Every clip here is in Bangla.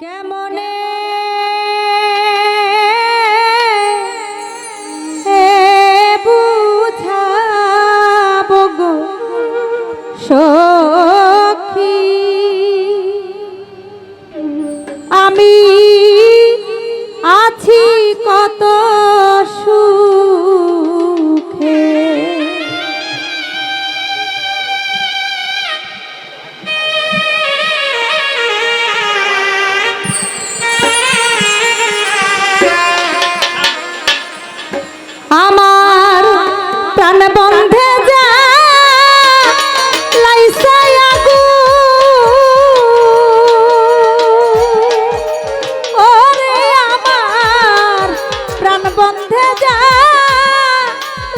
কেমনে বুঝাবো গো সখী, আমি আছি কত সুখে। আমার প্রাণ বন্ধে যা লাইসাই আগুন, ওরে আমার প্রাণ বন্ধে যা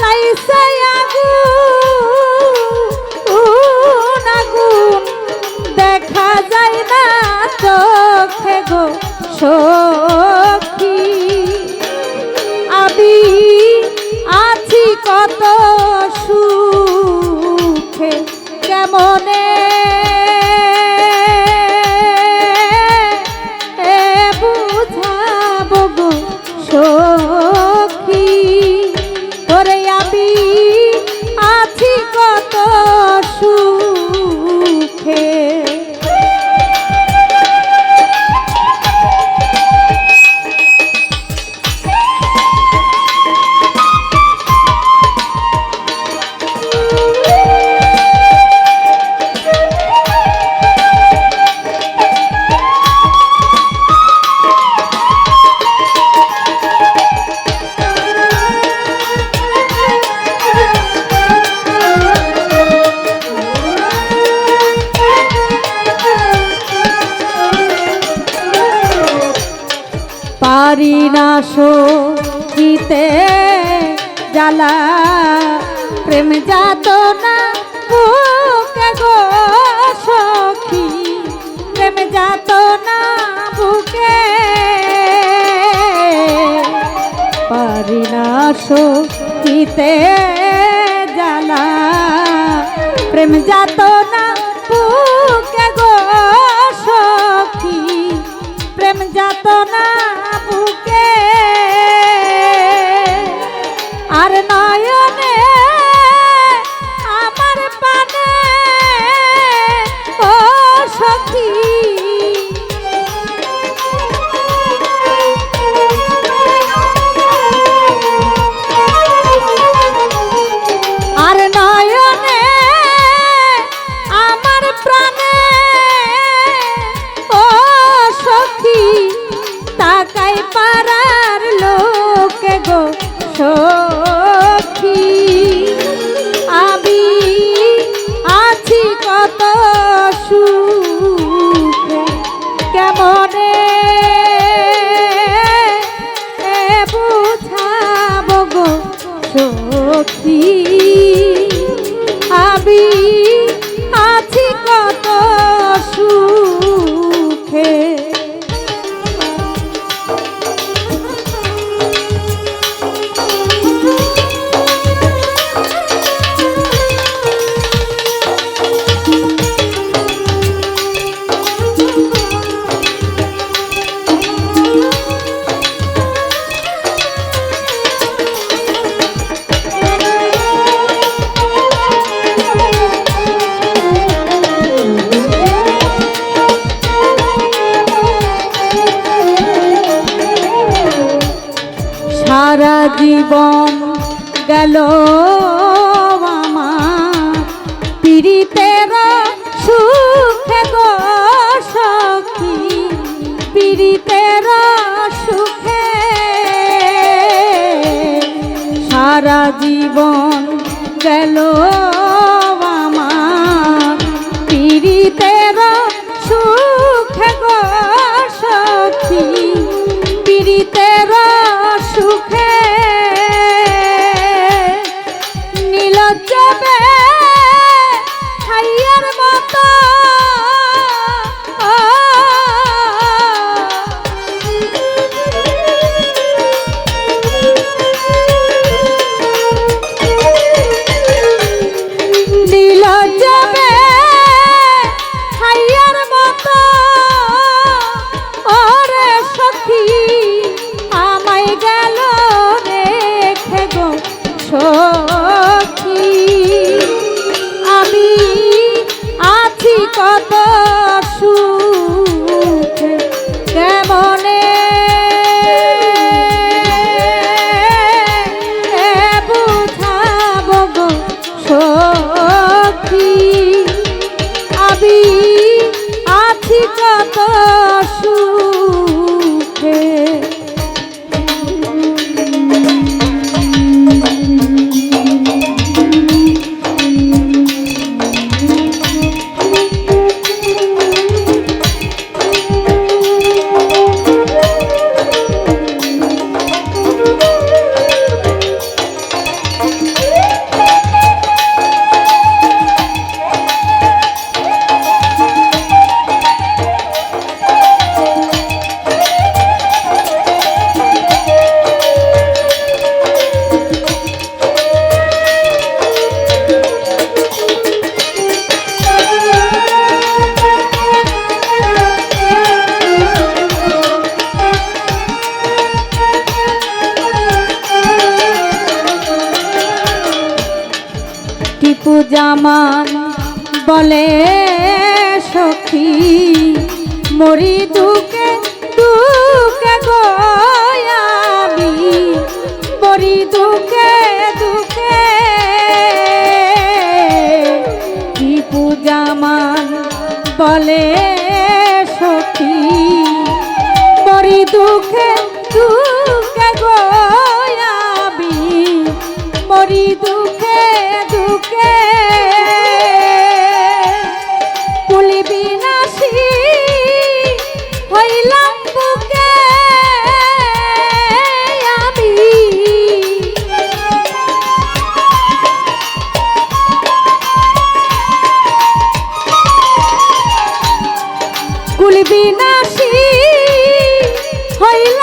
লাইসাই আগুন, আগুন দেখা যায় না চোখে গো সখী, আমি আছি কত সুখে। কেমনে বুঝাবো গো সখী, ওরে আমি আছি কত সুখে। পারি না সইতে জ্বালা প্রেম যাতনা বুকে গো সখী, প্রেম যাতনা বুকে পারি না সইতে জ্বালা প্রেম যাতনা বুকে গো সখী, প্রেম যাতনা বুকে আর নয়নে আমার পানে ও সখী, আর নয়নে আমার প্রাণে ও সখী, তাকাই পারার লোকে গো সখী, আমি আছি কত সুখে। কেমনে বুঝাবো গো সখী, আমি আছি কত সুখে। সারা জীবন গেল আমার পীড়িতের সুখে গো সখী, পীড়িতের সুখে সারা জীবন গেল আমার পীড়িতের সুখে গো সখী, পীড়িতের সুখে নীলজ্জ হাইয়ার মতো জামান বলে সখী মরি দুঃখে দুঃখে গো আমি মরি দুঃখে দুঃখে টিপু জামান বলে সখী মরি দুঃখে দুঃখে গো আমি মরি দুঃখে দুঃখে কুলি বিনাশী হইলাম বুকে আমি কুলি বিনাশী হইলাম